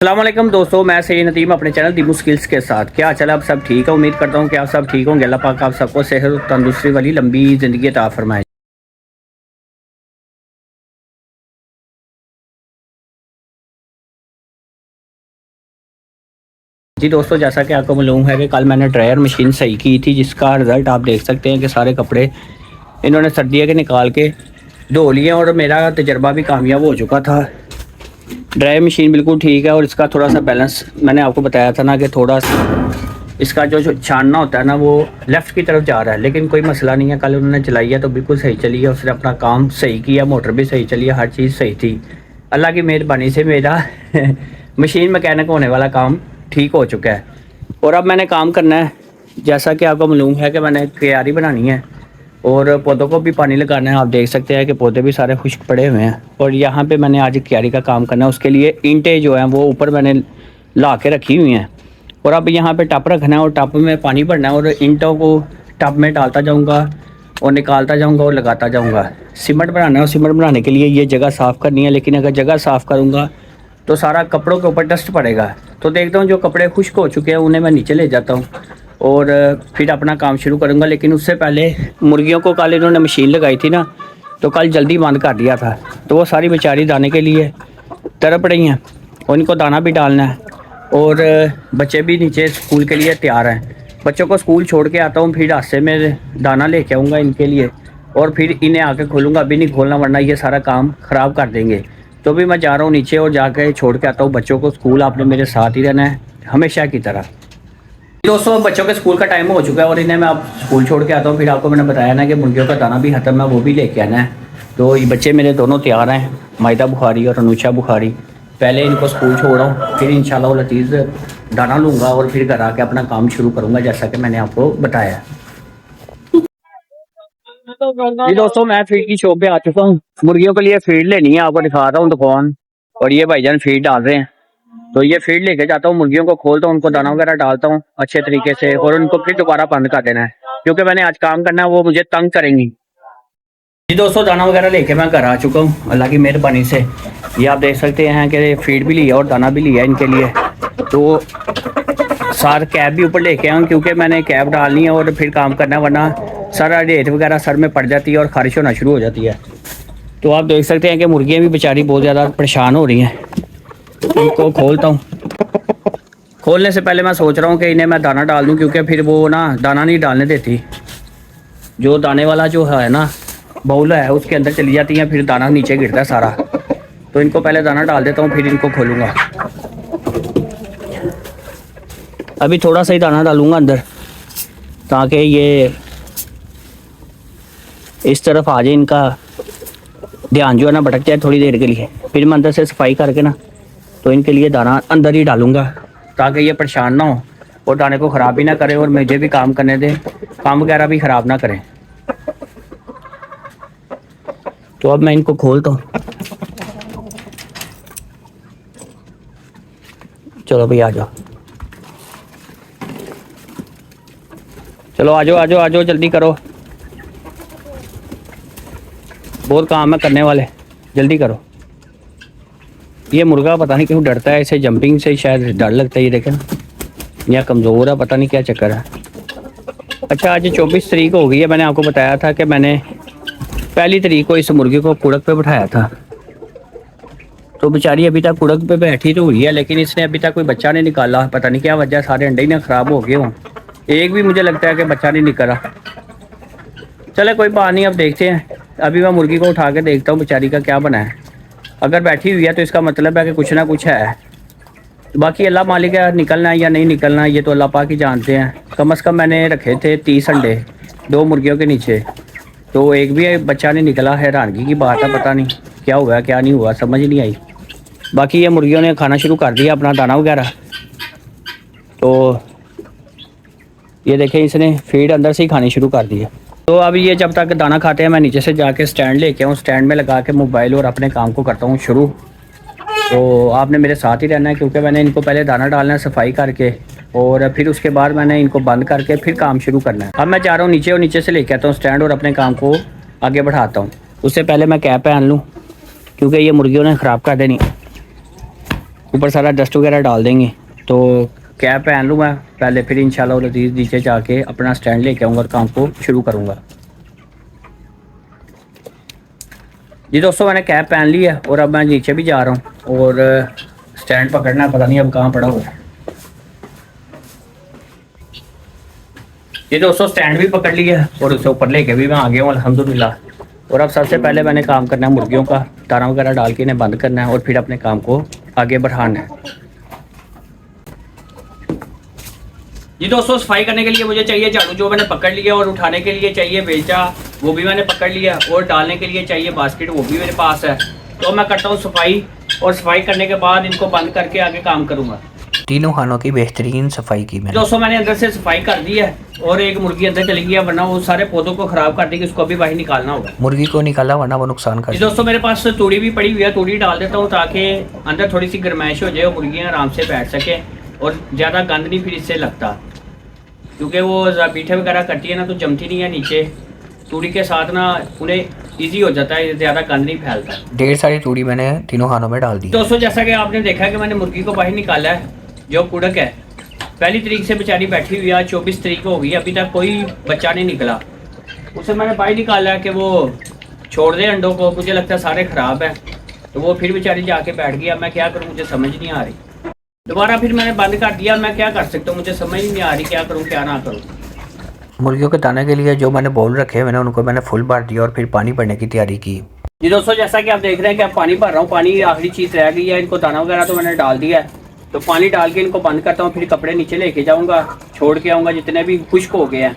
अस्सलामुअलैकुम दोस्तों, मैं सही नदीम अपने चैनल दीमू स्किल्स के साथ। क्या चला आप सब ठीक है? उम्मीद करता हूँ कि आप सब ठीक होंगे। अल्लाह पाक आप सबको सेहत और तंदुरुस्ती वाली लंबी ज़िंदगी अता फरमाए। जी दोस्तों, जैसा कि आपको मालूम है कि कल मैंने ड्रायर मशीन सही की थी, जिसका रिज़ल्ट आप देख सकते हैं कि सारे कपड़े इन्होंने सर्दियों के निकाल के धो लिए और मेरा तजर्बा भी कामयाब हो चुका था। ड्रायर मशीन बिल्कुल ठीक है और इसका थोड़ा सा बैलेंस मैंने आपको बताया था ना कि थोड़ा सा इसका जो छानना होता है ना वो लेफ़्ट की तरफ जा रहा है, लेकिन कोई मसला नहीं है। कल उन्होंने चलाई है तो बिल्कुल सही चली है, उसने अपना काम सही किया, मोटर भी सही चली है, हर चीज़ सही थी। अल्लाह की मेहरबानी से मेरा मशीन मैकेनिक होने वाला काम ठीक हो चुका है। और अब मैंने काम करना है, जैसा कि आपको मालूम है कि मैंने क्यारी बनानी है और पौधों को भी पानी लगाना है। आप देख सकते हैं कि पौधे भी सारे खुश्क पड़े हुए हैं और यहाँ पे मैंने आज क्यारी का काम करना है। उसके लिए ईंटें जो हैं वो ऊपर मैंने ला के रखी हुई हैं और अब यहाँ पे टब रखना है और टब में पानी भरना है और ईंटों को टब में डालता जाऊँगा और निकालता जाऊँगा और लगाता जाऊँगा। सीमेंट बनाना है और सीमेंट बनाने के लिए ये जगह साफ़ करनी है, लेकिन अगर जगह साफ़ करूँगा तो सारा कपड़ों के ऊपर डस्ट पड़ेगा। तो देखता हूँ जो कपड़े खुश्क हो चुके हैं उन्हें मैं नीचे ले जाता हूँ और फिर अपना काम शुरू करूँगा। लेकिन उससे पहले मुर्गियों को कल इन्होंने मशीन लगाई थी ना, तो कल जल्दी बंद कर दिया था, तो वो सारी बेचारी दाने के लिए तड़प रही हैं और इनको दाना भी डालना है और बच्चे भी नीचे स्कूल के लिए तैयार हैं। बच्चों को स्कूल छोड़ के आता हूँ, फिर रास्ते में दाना लेके आऊँगा इनके लिए और फिर इन्हें आके खोलूँगा। अभी नहीं खोलना वरना ये सारा काम ख़राब कर देंगे। तो भी मैं जा रहा हूँ नीचे और जाके छोड़ के आता हूँ बच्चों को स्कूल। आपने मेरे साथ ही रहना है हमेशा की तरह। दोस्तों, बच्चों के स्कूल का टाइम हो चुका है और इन्हें मैं अब स्कूल छोड़ के आता हूँ। फिर आपको मैंने बताया ना कि मुर्गियों का दाना भी ख़त्म है, वो भी लेके आना है। तो ये बच्चे मेरे दोनों तैयार हैं, मायदा बुखारी और अनुषा बुखारी। पहले इनको स्कूल छोड़ाऊँ, फिर इंशाल्लाह लतीफ़ दाना लूँगा और फिर घर आके अपना काम शुरू करूँगा, जैसा कि मैंने आपको बताया। जी दोस्तों, मैं फीड की शॉप पे आ चुका हूँ। मुर्गियों के लिए फीड लेनी है, आपको दिखा रहा हूँ दुकान। और ये भाईजान फीड डाल रहे हैं, तो ये फीड लेके जाता हूँ, मुर्गियों को खोलता हूँ, उनको दाना वगैरह डालता हूँ अच्छे तरीके से और उनको फिर दोबारा बंद कर देना है, क्योंकि मैंने आज काम करना है, वो मुझे तंग करेंगी। जी दोस्तों, दाना वगैरह लेके मैं घर आ चुका हूँ अल्लाह की मेहरबानी से। ये आप देख सकते हैं कि फीड भी लिया और दाना भी लिया इनके लिए। तो सार कैब भी ऊपर लेके आऊँ क्योंकि मैंने कैब डालनी है और फिर काम करना है, वरना सारा रेत वगैरह सर में पड़ जाती है और खारिश होना शुरू हो जाती है। तो आप देख सकते हैं कि मुर्गियाँ भी बेचारी बहुत ज़्यादा परेशान हो रही हैं। इनको खोलता हूँ, खोलने से पहले मैं सोच रहा हूँ कि इन्हें मैं दाना डाल दूँ, क्योंकि फिर वो ना दाना नहीं डालने देती। जो दाने वाला जो है ना बाउल है उसके अंदर चली जाती हैं, फिर दाना नीचे गिरता है सारा। तो इनको पहले दाना डाल देता हूँ, फिर इनको खोलूँगा। अभी थोड़ा सा ही दाना डालूँगा अंदर, ताकि ये इस तरफ आ जाए, इनका ध्यान जो है ना भटक जाए थोड़ी देर के लिए। फिर मैं अंदर से सफाई करके ना तो इनके लिए दाना अंदर ही डालूँगा, ताकि ये परेशान ना हो और दाने को ख़राब भी ना करें और मुझे भी काम करने दें, काम वगैरह भी ख़राब ना करें। तो अब मैं इनको खोलता हूँ। चलो भाई आ जाओ, चलो आ जाओ आ जाओ आ जाओ, जल्दी करो, बहुत काम है करने वाले, जल्दी करो। ये मुर्गा पता नहीं क्यों डरता है, इसे जंपिंग से शायद डर लगता है। ये देखें ना, या कमज़ोर है, पता नहीं क्या चक्कर है। अच्छा, आज 24 तारीख हो गई है। मैंने आपको बताया था कि मैंने 1 तारीख को इस मुर्गी को कुड़क पे बैठाया था, तो बेचारी अभी तक कुड़क पे बैठी तो हुई है, लेकिन इसने अभी तक कोई बच्चा नहीं निकाला। पता नहीं क्या वजह, सारे अंडे ही ना ख़राब हो गए हों। एक भी मुझे लगता है कि बच्चा नहीं निकला। चले कोई बात नहीं, अब देखते हैं। अभी मैं मुर्गी को उठा के देखता हूँ बेचारी का क्या बना है। अगर बैठी हुई है तो इसका मतलब है कि कुछ ना कुछ है। बाकी अल्लाह मालिक है, निकलना है या नहीं निकलना ये तो अल्लाह पाक ही जानते हैं। कम से कम मैंने रखे थे 30 अंडे 2 मुर्गियों के नीचे, तो एक भी बच्चा नहीं निकला। हैरानगी की बात है, पता नहीं क्या हुआ क्या नहीं हुआ, समझ नहीं आई। बाकी ये मुर्गियों ने खाना शुरू कर दिया अपना दाना वगैरह। तो ये देखें, इसने फीड अंदर से ही खानी शुरू कर दी है। तो अब ये जब तक दाना खाते हैं मैं नीचे से जाके स्टैंड लेके आऊँ, स्टैंड में लगा के मोबाइल और अपने काम को करता हूँ शुरू। तो आपने मेरे साथ ही रहना है, क्योंकि मैंने इनको पहले दाना डालना है सफाई करके और फिर उसके बाद मैंने इनको बंद करके फिर काम शुरू करना है। अब मैं जा रहा हूँ नीचे और नीचे से लेके आता हूँ स्टैंड और अपने काम को आगे बढ़ाता हूँ। उससे पहले मैं कैप पहन लूँ, क्योंकि ये मुर्गियों ने ख़राब कर देनी। ऊपर सारा डस्ट वगैरह डाल देंगे। तो कैप पहन लूँ मैं पहले, फिर इंशाल्लाह लजीज़ नीचे जाके अपना स्टैंड लेके आऊँगा और काम को शुरू करूँगा। जी दोस्तों, मैंने कैप पहन ली है और अब मैं नीचे भी जा रहा हूँ और स्टैंड पकड़ना है, पता नहीं अब कहाँ पड़ा हुआ है। ये दोस्तों स्टैंड भी पकड़ लिया और उसे ऊपर लेके भी मैं आ गया हूँ अल्हम्दुलिल्लाह। और अब सबसे पहले मैंने काम करना है मुर्गियों का, तारा वगैरह डाल के इन्हें बंद करना है और फिर अपने काम को आगे बढ़ाना है। जी दोस्तों, सफाई करने के लिए मुझे चाहिए झाड़ू, जो मैंने पकड़ लिया, और उठाने के लिए चाहिए बेलचा, वो भी मैंने पकड़ लिया, और डालने के लिए चाहिए बास्केट, वो भी मेरे पास है। तो मैं करता हूँ सफाई, और सफाई करने के बाद इनको बंद करके आगे काम करूँगा। तीनों खानों की बेहतरीन सफाई की मैंने। दोस्तों मैंने अंदर से सफाई कर दी है और एक मुर्गी अंदर चली गई है, वरना वो सारे पौधों को खराब कर देगी, उसको अभी बाहर निकालना होगा। मुर्गी को निकाला वरना वो नुकसान कर। दोस्तों मेरे पास तूड़ी भी पड़ी हुई है, तूड़ी डाल देता हूँ ताकि अंदर थोड़ी सी गर्माइश हो जाए और मुर्गियाँ आराम से बैठ सके और ज़्यादा गंद नहीं फिर इससे लगता, क्योंकि वो पीठे वगैरह करती है ना तो जमती नहीं है नीचे। तूड़ी के साथ ना उन्हें ईजी हो जाता है, ज़्यादा गंद नहीं फैलता। ढेर सारी तूड़ी मैंने तीनों खानों में डाल दी। दोस्तों जैसा कि आपने देखा है कि मैंने मुर्गी को बाहर निकाला है, जो कुड़क है, पहली तारीख से बेचारी बैठी हुई है, आज 24 तारीख हो गई, अभी तक कोई बच्चा नहीं निकला। उसे मैंने बाहर निकाला है कि वो छोड़ दे अंडों को, मुझे लगता है सारे ख़राब है, तो वो फिर बेचारी जाके बैठ गई। अब मैं क्या करूँ, मुझे समझ नहीं आ रही। दोबारा फिर मैंने बंद कर दिया, मैं क्या कर सकता हूँ, मुझे समझ नहीं आ रही क्या करूँ क्या ना करूँ। मुर्गियों के दाने के लिए जो मैंने बोल रखे मैंने उनको मैंने फुल भर दिया और फिर पानी भरने की तैयारी की। जी दोस्तों, जैसा कि आप देख रहे हैं कि आप पानी भर रहा हूँ, पानी आखिरी चीज़ रह गई है। इनको दाना वगैरह तो मैंने डाल दिया है, तो पानी डाल के इनको बंद करता हूँ, फिर कपड़े नीचे लेके जाऊँगा, छोड़ के आऊँगा जितने भी खुश्क हो गए हैं,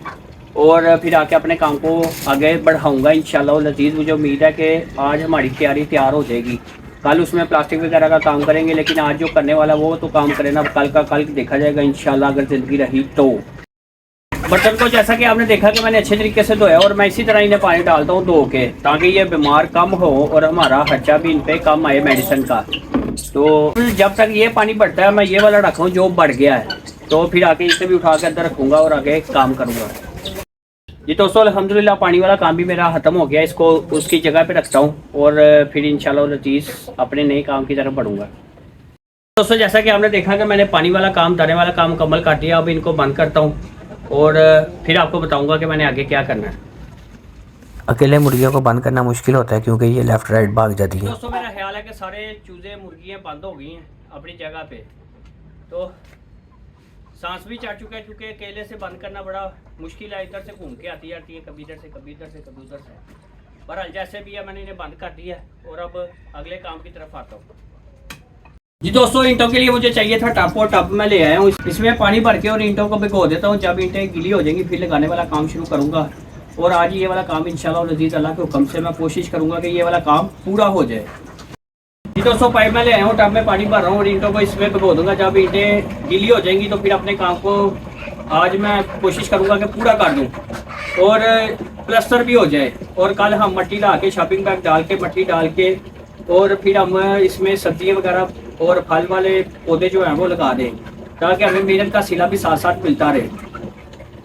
और फिर आके अपने काम को आगे बढ़ाऊँगा इंशाल्लाह लजीज़। मुझे उम्मीद है कि आज हमारी तैयारी तैयार हो जाएगी, कल उसमें प्लास्टिक वगैरह का काम करेंगे, लेकिन आज जो करने वाला वो तो काम करें ना, कल का कल देखा जाएगा इंशाल्लाह, अगर ज़िंदगी रही तो। बर्तन को जैसा कि आपने देखा कि मैंने अच्छे तरीके से धोया, और मैं इसी तरह इन्हें पानी डालता हूँ धो के, ताकि ये बीमार कम हो और हमारा खर्चा भी इन पे कम आए मेडिसिन का। तो जब तक ये पानी बढ़ता है मैं ये वाला रखूँ जो बढ़ गया है, तो फिर आके इसे भी उठा के अंदर रखूँगा और आगे काम करूँगा। जी दोस्तों, अल्हम्दुलिल्लाह पानी वाला काम भी मेरा ख़त्म हो गया, इसको उसकी जगह पे रखता हूँ और फिर इंशाल्लाह लजीज़ अपने नए काम की तरफ बढ़ूँगा। दोस्तों जैसा कि आपने देखा कि मैंने पानी वाला काम, दाने वाला काम मुकम्मल कर दिया, अब इनको बंद करता हूँ और फिर आपको बताऊँगा कि मैंने आगे क्या करना है। अकेले मुर्गियों को बंद करना मुश्किल होता है क्योंकि ये लेफ्ट राइट भाग जाती है। दोस्तों मेरा ख्याल है कि सारे चूजे मुर्गियाँ बंद हो गई हैं अपनी जगह पे, तो सांस भी चढ़ चुका है, क्योंकि अकेले से बंद करना बड़ा मुश्किल है। इधर से घूम के आती जाती है, कभी इधर से कभी इधर से कभी उधर से। बहरहाल जैसे भी है मैंने इन्हें बंद कर दिया और अब अगले काम की तरफ आता हूँ। जी दोस्तों, ईंटों के लिए मुझे चाहिए था टब, और टब मैं ले आया हूँ, इसमें पानी भर के और ईंटों को भिगो देता हूँ। जब ईंटें गीली हो जाएंगी फिर लगाने वाला काम शुरू करूँगा, और आज ये वाला काम इंशाल्लाह लजीज़ अल्लाह के हुक्म से मैं कोशिश करूँगा कि ये वाला काम पूरा हो जाए। जी दोस्तों, पाइप मैं ले आया हूँ, टब में पानी भर रहा हूँ और ईंटों को इसमें भिगो दूँगा। जब ईंटें गीली हो जाएंगी तो फिर अपने काम को आज मैं कोशिश करूँगा कि पूरा कर दूँ और प्लास्टर भी हो जाए, और कल हम मट्टी ला के, शॉपिंग बैग डाल के, मट्टी डाल के, और फिर हम इसमें सब्जियाँ वगैरह और फल वाले पौधे जो हैं वो लगा दें, ताकि हमें मेहनत का सिला भी साथ साथ मिलता रहे।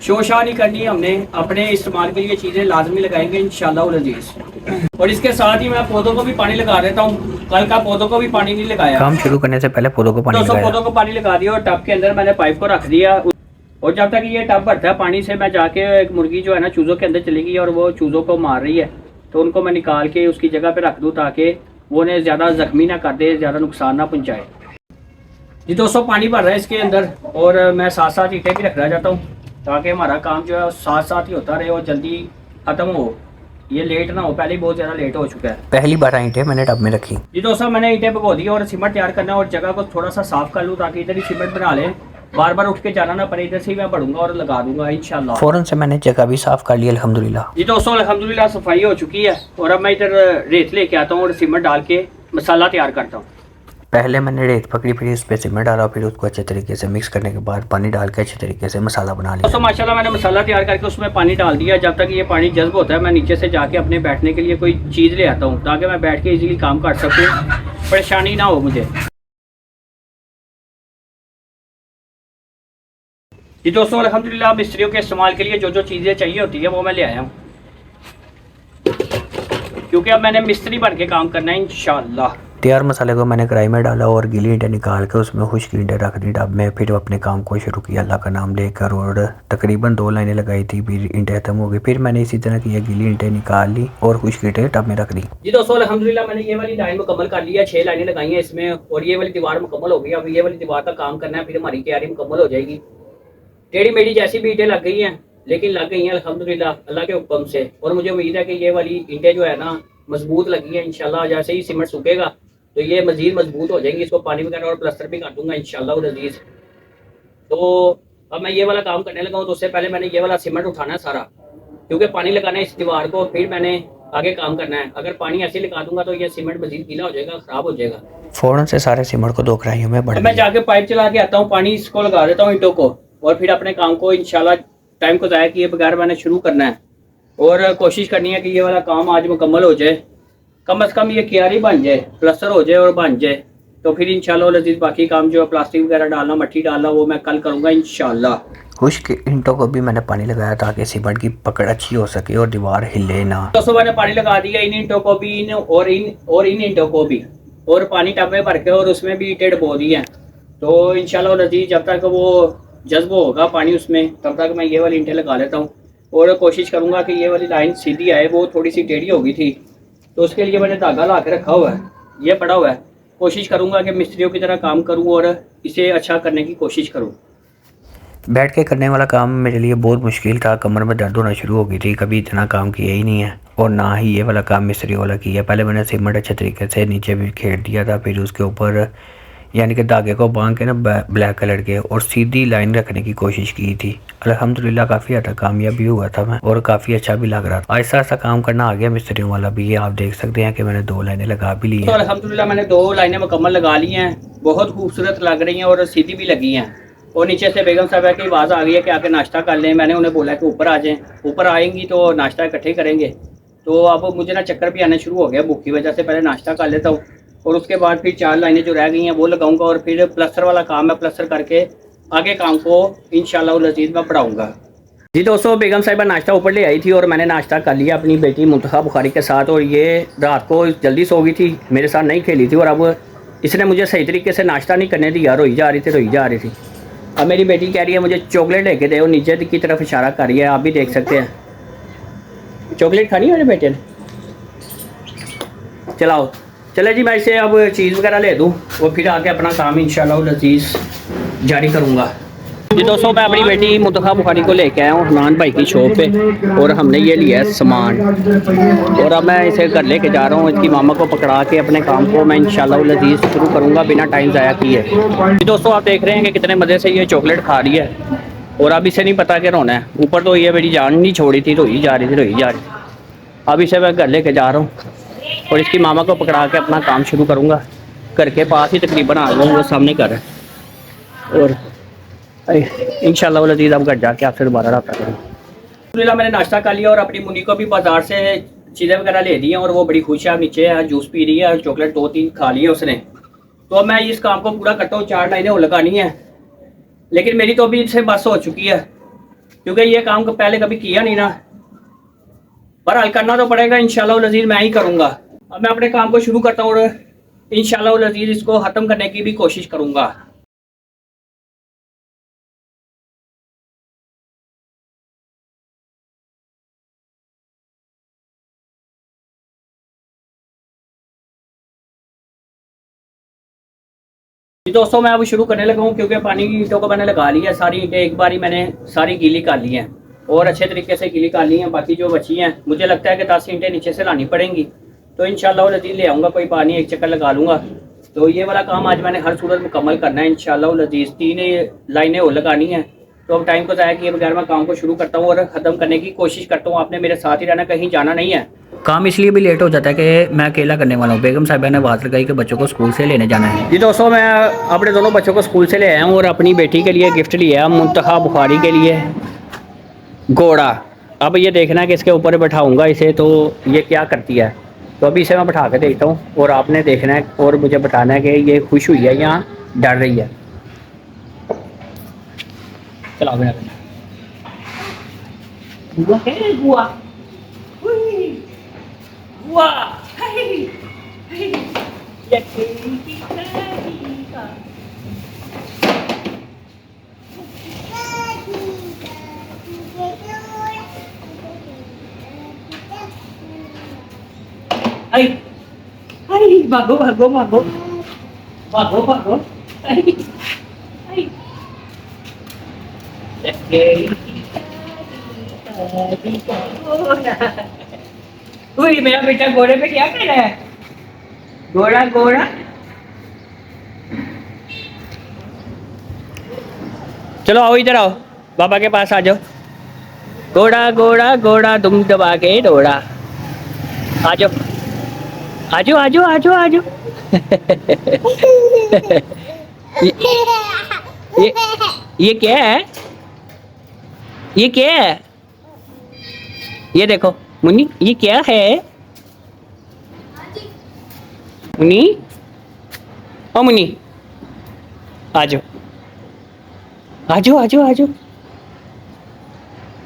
शोशा नहीं करनी, हमने अपने इस्तेमाल के लिए चीज़ें लाजमी लगाएंगे इंशाल्लाह लजीज़। और इसके साथ ही मैं पौधों को भी पानी लगा देता हूँ, कल का पौधों को भी पानी नहीं लगाया। काम शुरू करने से पहले पौधों को पानी लगाया। पौधों को पानी लगा दिया और टब के अंदर मैंने पाइप को रख दिया, और जब तक ये टब भरता है पानी से, मैं जाके एक मुर्गी जो है ना चूज़ों के अंदर चली गई और वो चूज़ों को मार रही है, तो उनको मैं निकाल के उसकी जगह पे रख दूँ ताकि वो उन्हें ज़्यादा ज़ख्मी ना कर दे, ज़्यादा नुकसान ना पहुँचाए। जी दोस्तों, पानी भर रहा है इसके अंदर, और मैं साथ साथ ईंटें भी रखना चाहता हूँ ताकि हमारा काम जो है साथ साथ ही होता रहे और जल्दी ख़त्म हो, ये लेट ना हो। पहले ही बहुत ज़्यादा लेट हो चुका है। पहली बार ईंटें मैंने टब में रखी। जी दोस्तों, मैंने ईंटें भिगो दी और सीमेंट तैयार करना और जगह को थोड़ा सा साफ कर लूँ ताकि इधर ही सीमेंट बना लें, बार बार उठ के जाना ना पड़े, इधर से ही मैं बढ़ूंगा और लगा दूंगा इंशाल्लाह। फौरन से मैंने जगह भी साफ कर ली अल्हम्दुलिल्लाह। जी दोस्तों, अल्हम्दुलिल्लाह सफाई हो चुकी है, और अब मैं इधर रेत लेके आता हूँ और सीमेंट डाल के मसाला तैयार करता हूँ। पहले मैंने रेत पकड़ी, फिर उस पर सीमेंट डाला, फिर उसको अच्छे तरीके से मिक्स करने के बाद पानी डाल के अच्छे तरीके से मसाला बना लिया। दोस्तों माशाल्लाह मैंने मसाला तैयार करके उसमें पानी डाल दिया। जब तक ये पानी जज्ब होता है मैं नीचे से जाके अपने बैठने के लिए कोई चीज़ ले आता हूँ, ताकि मैं बैठ के इजीली काम कर सकूँ, परेशानी ना हो मुझे। जी दोस्तों, अल्हम्दुलिल्लाह मिस्त्रियों के इस्तेमाल के लिए जो जो चीज़ें चाहिए होती है वो मैं ले आया हूँ, क्योंकि अब मैंने मिस्त्री बन के काम करना है इंशाल्लाह। तैयार मसाले को मैंने कढ़ाई में डाला और गीली ईंटें निकाल के उसमें खुश्क ईंटें रख दी टब में। फिर अपने काम को शुरू किया अल्लाह का नाम लेकर और तकरीबन 2 लाइनें लगाई थी, फिर ईंटें खत्म हो गई। फिर मैंने इसी तरह की ये गीली ईंटें निकाल ली और खुश्क ईंटें टब में रख दी। जी दोस्तों अल्हम्दुलिल्लाह मैंने ये वाली लाइन मुकम्मल कर लिया, 6 लाइनें लगाई हैं इसमें और ये वाली दीवार मुकम्मल हो गई। अब ये वाली दीवार का काम करना है, फिर हमारी तैयारी मुकम्मल हो जाएगी। टेढ़ी मेढ़ी जैसी भी ईंटें लग गई हैं, लेकिन लग गई हैं अल्हम्दुलिल्लाह अल्लाह के हुक्म से। और मुझे उम्मीद है कि ये वाली ईंटें जो है ना मजबूत लगी हैं। इंशाल्लाह जैसे ही सीमेंट सूखेगा तो ये मजीद मजबूत हो जाएंगी। इसको पानी वगैरह और प्लास्टर भी कर दूंगा इंशाल्लाह अज़ीज़। तो अब मैं ये वाला काम करने लगा हूँ, तो उससे पहले मैंने ये वाला सीमेंट उठाना है सारा, क्योंकि पानी लगाना है इस दीवार को, फिर मैंने आगे काम करना है। अगर पानी ऐसे लगा दूंगा तो ये सीमेंट मजीद गीला हो जाएगा, खराब हो जाएगा। फ़ौरन से सारे सीमेंट को 2 कढ़ाइयों में बढ़ मैं जाके पाइप चला के आता हूँ, पानी इसको लगा देता हूँ ईंटों को, और फिर अपने काम को इंशाल्लाह टाइम को ज़ाया किए बगैर मैंने शुरू करना है। और कोशिश करनी है कि ये वाला काम आज मुकम्मल हो जाए, कम से कम ये क्यारी बन जाए, प्लास्टर हो जाए और बन जाए। तो फिर इंशाल्लाह अज़ीज़ बाकी काम जो है प्लास्टिक वगैरह डालना, मट्टी डालना, वो मैं कल करूँगा इंशाल्लाह। खुश्क ईंटों को भी मैंने पानी लगाया ताकि सीमेंट की पकड़ अच्छी हो सके और दीवार हिले ना। दोस्तों मैंने पानी लगा दिया इन ईंटों को भी, इन ईंटों को भी, और पानी टब में भर के और उसमें भी ईंटें डबो दी हैं। तो इंशाल्लाह अज़ीज़ जब तक वो जज्ब होगा पानी उसमें, तब तक मैं ये वाली ईंटें लगा लेता हूँ। और कोशिश करूँगा कि ये वाली लाइन सीधी आए, वो थोड़ी सी टेढ़ी हो गई थी, तो उसके लिए मैंने धागा ला के रखा हुआ है, ये पड़ा हुआ है। कोशिश करूँगा कि मिस्त्रियों की तरह काम करूँ और इसे अच्छा करने की कोशिश करूँ। बैठ के करने वाला काम मेरे लिए बहुत मुश्किल था, कमर में दर्द होना शुरू हो गई थी। कभी इतना काम किया ही नहीं है और ना ही ये वाला काम मिस्त्री वाला किया। पहले मैंने सीमेंट अच्छे तरीके से नीचे भी खेड़ दिया था, फिर उसके ऊपर यानी कि धागे को बांध के ना ब्लैक कलर के और सीधी लाइन रखने की कोशिश की थी। अल्हम्दुलिल्लाह काफ़ी हद तक कामयाबी हुआ था मैं, और काफ़ी अच्छा भी लग रहा था। आहिस्ता आहिस्ता काम करना आ गया मिस्त्रियों वाला भी। ये आप देख सकते हैं कि मैंने 2 लाइनें लगा भी ली हैं। तो अल्हम्दुलिल्लाह मैंने 2 लाइनें मुकम्मल लगा ली हैं, बहुत खूबसूरत लग रही हैं और सीधी भी लगी हैं। और नीचे से बेगम साहब की आवाज़ आ गई है कि आके नाश्ता कर लें। मैंने उन्हें बोला कि ऊपर आ जाएं, ऊपर आएंगी तो नाश्ता इकट्ठे करेंगे। तो अब मुझे ना चक्कर भी आने शुरू हो गया भूख की वजह से। पहले नाश्ता कर लेता हूँ और उसके बाद फिर 4 लाइनें जो रह गई हैं वो लगाऊंगा, और फिर प्लास्टर वाला काम है, प्लास्टर करके आगे काम को इंशाल्लाह अज़ीज़ मैं बढ़ाऊँगा। जी दोस्तों बेगम साहिबा नाश्ता ऊपर ले आई थी और मैंने नाश्ता कर लिया अपनी बेटी मुंतखा बुखारी के साथ। और ये रात को जल्दी सो गई थी, मेरे साथ नहीं खेली थी, और अब इसने मुझे सही तरीके से नाश्ता नहीं करने दिया, रोई जा रही थी। अब मेरी बेटी कह रही है मुझे चॉकलेट लेके दे, और नीचे की तरफ इशारा कर रही है, आप भी देख सकते हैं। चॉकलेट खानी है मेरे बेटे ने, चलाओ चले जी, मैं इसे अब चीज़ वगैरह ले दूँ और फिर आके अपना काम इंशाल्लाह अज़ीज़ जारी करूँगा। जी दोस्तों मैं अपनी बेटी मुंतखा बुखारी को लेके आया हूँ हनान भाई की शॉप पे, और हमने ये लिया है सामान, और अब मैं इसे घर लेके जा रहा हूँ। इसकी मामा को पकड़ा के अपने काम को मैं इंशाल्लाह अज़ीज़ शुरू करूँगा बिना टाइम ज़ाया किए। जी दोस्तों आप देख रहे हैं कि कितने मज़े से ये चॉकलेट खा रही है, और अब इसे नहीं पता कि रोना है। ऊपर तो ये मेरी जान नहीं छोड़ी थी, रोई जा रही थी। अब इसे मैं घर लेके जा रहा हूँ और इसकी मामा को पकड़ा के अपना काम शुरू करूँगा। घर के पास ही तकरीबन आ गया, वो सामने घर है, और इंशाल्लाह अज़ीज़ अब घर जाके आपसे दोबारा रब्ता करूँगा। मैंने नाश्ता कर लिया और अपनी मुन्नी को भी बाजार से चीज़ें वगैरह ले दी हैं, और वो बड़ी खुश है, नीचे है, जूस पी रही है, चॉकलेट 2-3 खा ली है उसने। तो अब मैं इस काम को पूरा करता हूँ, 4 लाइनें और लगानी है, लेकिन मेरी तो अभी इससे बस हो चुकी है, क्योंकि ये काम को पहले कभी किया नहीं ना। पर हल करना तो पड़ेगा इंशाल्लाह अज़ीज़, मैं ही करूँगा। अब मैं अपने काम को शुरू करता हूँ और इंशाल्लाह अज़ीज़ इसको ख़त्म करने की भी कोशिश करूँगा। दोस्तों मैं अब शुरू करने लगा हूँ, क्योंकि पानी की ईंटों को मैंने लगा लिया, सारी ईंटें एक बार ही मैंने सारी गीली कर ली हैं और अच्छे तरीके से गीली कर ली हैं। बाकी जो बची हैं मुझे लगता है कि 10 ईंटें नीचे से लानी पड़ेंगी, तो इंशाल्लाह अज़ीज़ ले आऊँगा, कोई पानी एक चक्कर लगा लूँगा। तो ये वाला काम आज मैंने हर सूरत मुकम्मल करना है इंशाल्लाह अज़ीज़। 3 लाइनें और लगानी हैं, तो अब टाइम को ज़ाया किए बगैर मैं काम को शुरू करता हूँ और ख़त्म करने की कोशिश करता हूँ। आपने मेरे साथ ही रहना, कहीं जाना नहीं है। काम इसलिए भी लेट हो जाता है कि मैं अकेला करने वाला हूँ। बेगम साहिबा ने बात लगाई कि बच्चों को स्कूल से लेने जाना है। जी दोस्तों मैं अपने दोनों बच्चों को स्कूल से ले आया हूँ और अपनी बेटी के लिए गिफ्ट लिया मुंतखा बुखारी के लिए घोड़ा। अब ये देखना है कि इसके ऊपर बैठाऊँगा इसे, तो ये क्या करती है। तो अभी इसे मैं बैठा के देखता हूँ और आपने देखना है और मुझे बताना है कि ये खुश हुई है या डर रही है। चला बिना बुआ है, बुआ बुआ आई आई भागो भागो भागो भागो भागो आई आई उई मेरा बेटा घोड़े पे क्या कर रहा है? घोड़ा घोड़ा चलो आओ इधर आओ, बाबा के पास आ जाओ। घोड़ा घोड़ा घोड़ा तुम दबा के दौड़ा। आ जाओ आ जाओ आ जाओ आ जाओ आ जाओ। ये ये क्या है? ये क्या है? ये देखो मुन्नी, ये क्या है? मुन्नी, ओ मुन्नी, आ जाओ आ जाओ आ जाओ आ जाओ।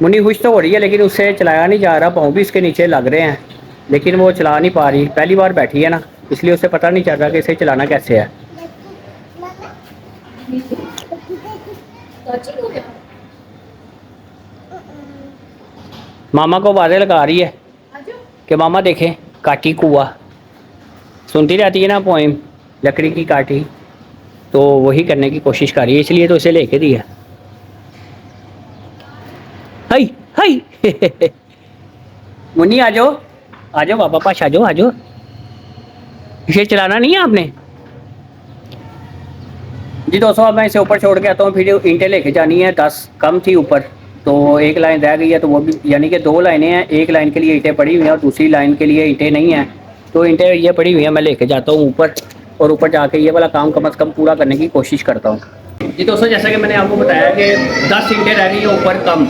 मुन्नी खुश तो हो रही है लेकिन उससे चलाया नहीं जा रहा, पाँव भी इसके नीचे लग रहे हैं लेकिन वो चला नहीं पा रही। पहली बार बैठी है ना, इसलिए उसे पता नहीं चल रहा कि इसे चलाना कैसे है। मामा को आवाज़ें लगा रही है कि मामा देखें काटी कुआ। सुनती रहती है ना पोएम, लकड़ी की काटी, तो वही करने की कोशिश कर रही है, इसलिए तो इसे लेके दिया। हाय हाय। मुन्नी आ जाओ बाबा पास आ जाओ। इसे चलाना नहीं है आपने? जी दोस्तों, अब मैं इसे ऊपर छोड़ के आता हूँ, फिर ईंटें लेके जानी है। 10 कम थी ऊपर, तो एक लाइन रह गई है, तो वो भी यानी कि 2 लाइनें हैं। एक लाइन के लिए ईंटें पड़ी हुई हैं और दूसरी लाइन के लिए ईंटें नहीं हैं, तो ईंटें ये पड़ी हुई हैं, मैं लेके जाता हूँ ऊपर और ऊपर जाके ये वाला काम कम से कम पूरा करने की कोशिश करता हूँ। जी दोस्तों, जैसा कि मैंने आपको बताया कि 10 ईंटें रह गई हैं ऊपर कम,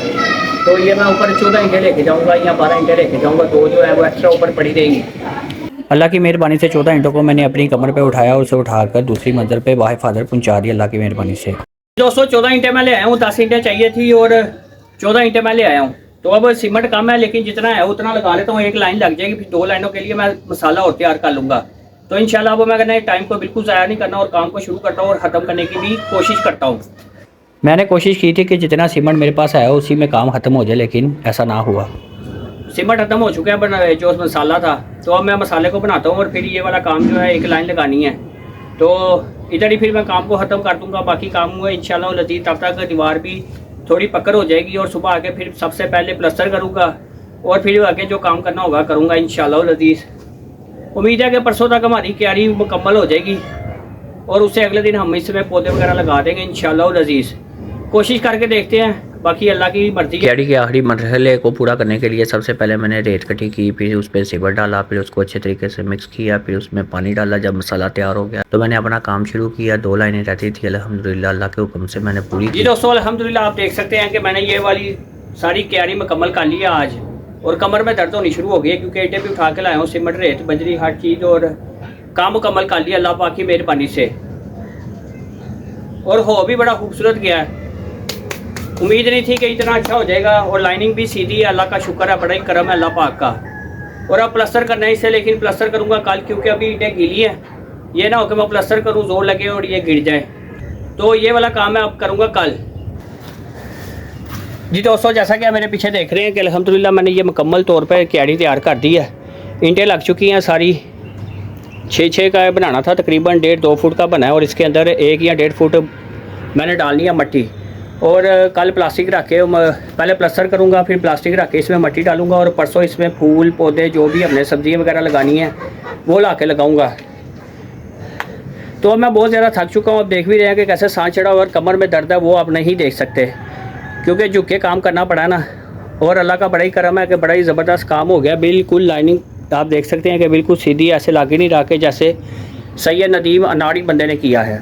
तो ये मैं ऊपर 14 ईंटें लेके जाऊँगा या 12 ईंटें लेके जाऊँगा, तो जो है वो एक्स्ट्रा ऊपर पड़ी रहेंगी। अल्लाह की मेहरबानी से 14 ईंटों को मैंने अपनी कमर पे उठाया और उसे उठाकर दूसरी मंजिल पे बाहिफाजत पहुंचा दी अल्लाह की मेहरबानी से। दोस्तों 14 ईंटें मैं ले आया हूँ, 10 ईंटें चाहिए थी और 14 ईंटें मैं ले आया हूँ। तो अब सीमेंट कम है लेकिन जितना है उतना लगा लेता हूँ, एक लाइन लग जाएगी, फिर 2 लाइनों के लिए मैं मसाला और तैयार कर लूँगा। तो इंशाल्लाह वो मैं टाइम को बिल्कुल ज़ाया नहीं करना और काम को शुरू करता हूँ और ख़त्म करने की भी कोशिश करता हूँ। मैंने कोशिश की थी कि जितना सीमेंट मेरे पास आया उसी में काम ख़त्म हो जाए, लेकिन ऐसा ना हुआ। सीमेंट खत्म हो चुका है, जो मसाला था, तो अब मैं मसाले को बनाता हूँ और फिर ये वाला काम जो है एक लाइन लगानी है, तो इधर ही फिर मैं काम को ख़त्म कर दूँगा। बाकी काम हुआ इंशाल्लाह लजीज, तब तक दीवार भी थोड़ी पक्कर हो जाएगी और सुबह आके फिर सबसे पहले प्लस्तर करूँगा और फिर आगे जो काम करना होगा करूँगा इंशाल्लाह लजीज। उम्मीद है कि परसों तक हमारी क्यारी मुकम्मल हो जाएगी और उससे अगले दिन हम इसमें पौधे वगैरह लगा देंगे इंशाल्लाह लजीज। कोशिश करके देखते हैं, बाकी अल्लाह की मर्जी। क्यारी के आखिरी मरहले को पूरा करने के लिए सबसे पहले मैंने रेत कटी की, फिर उस पर सीवर डाला, फिर उसको अच्छे तरीके से मिक्स किया, फिर उसमें पानी डाला। जब मसाला तैयार हो गया तो मैंने अपना काम शुरू किया। 2 लाइनें रहती थी, अल्हम्दुलिल्लाह अल्लाह के हुक्म से मैंने पूरी की। दोस्तों अल्हम्दुलिल्लाह आप देख सकते हैं कि मैंने ये वाली सारी क्यारी मुकम्मल कर ली है आज, और कमर में दर्द होनी शुरू हो गई क्योंकि ईंटें भी उठा के लाया हूँ, सीमेंट रेत बजरी हर चीज़, और काम मुकम्मल कर लिया अल्लाह पाक की मेहरबानी से, और हो भी बड़ा खूबसूरत गया है। उम्मीद नहीं थी कि इतना अच्छा हो जाएगा, और लाइनिंग भी सीधी है, अल्लाह का शुक्र है, बड़ा ही करम है अल्लाह पाक का। और अब प्लस्तर करना है इसे, लेकिन प्लस्तर करूँगा कल, क्योंकि अभी ईंटें गीली हैं, ये ना हो कि मैं प्लस्तर करूँ जोर लगे और ये गिर जाए, तो ये वाला काम मैं अब करूँगा कल। जी दोस्तों, जैसा कि आप मेरे पीछे देख रहे हैं कि अल्हम्दुलिल्लाह मैंने ये मुकम्मल तौर पर क्यारी तैयार कर दी है। ईंटें लग चुकी हैं सारी, 6 का बनाना था, तकरीबन 1.5-2 फुट का बना है, और इसके अंदर 1 या 1.5 फुट मैंने डालनी है मट्टी। और कल प्लास्टिक रख के पहले प्लस्तर करूँगा, फिर प्लास्टिक रख के इसमें मट्टी डालूँगा, और परसों इसमें फूल पौधे जो भी हमने सब्जियाँ वगैरह लगानी है वो ला के लगाऊँगा। तो अब मैं बहुत ज़्यादा थक चुका हूँ, अब देख भी रहे हैं कि कैसे सांस चढ़ा और कमर में दर्द है, वो आप नहीं देख सकते क्योंकि झुक के काम करना पड़ा ना। और अल्लाह का बड़ा ही करम है कि बड़ा ही ज़बरदस्त काम हो गया। बिल्कुल लाइनिंग आप देख सकते हैं कि बिल्कुल सीधी, ऐसे लागे नहीं रहा के जैसे सैयद नदीम अनाड़ी बंदे ने किया है।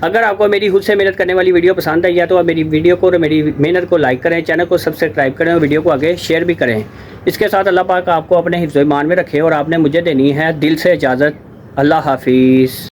अगर आपको मेरी खुद से मेहनत करने वाली वीडियो पसंद आई है तो आप मेरी वीडियो को और मेरी मेहनत को लाइक करें, चैनल को सब्सक्राइब करें और वीडियो को आगे शेयर भी करें। इसके साथ अल्लाह पाक आपको अपने हिफ्ज़-ओ-ईमान में रखे, और आपने मुझे देनी है दिल से इजाज़त। अल्लाह हाफिज़।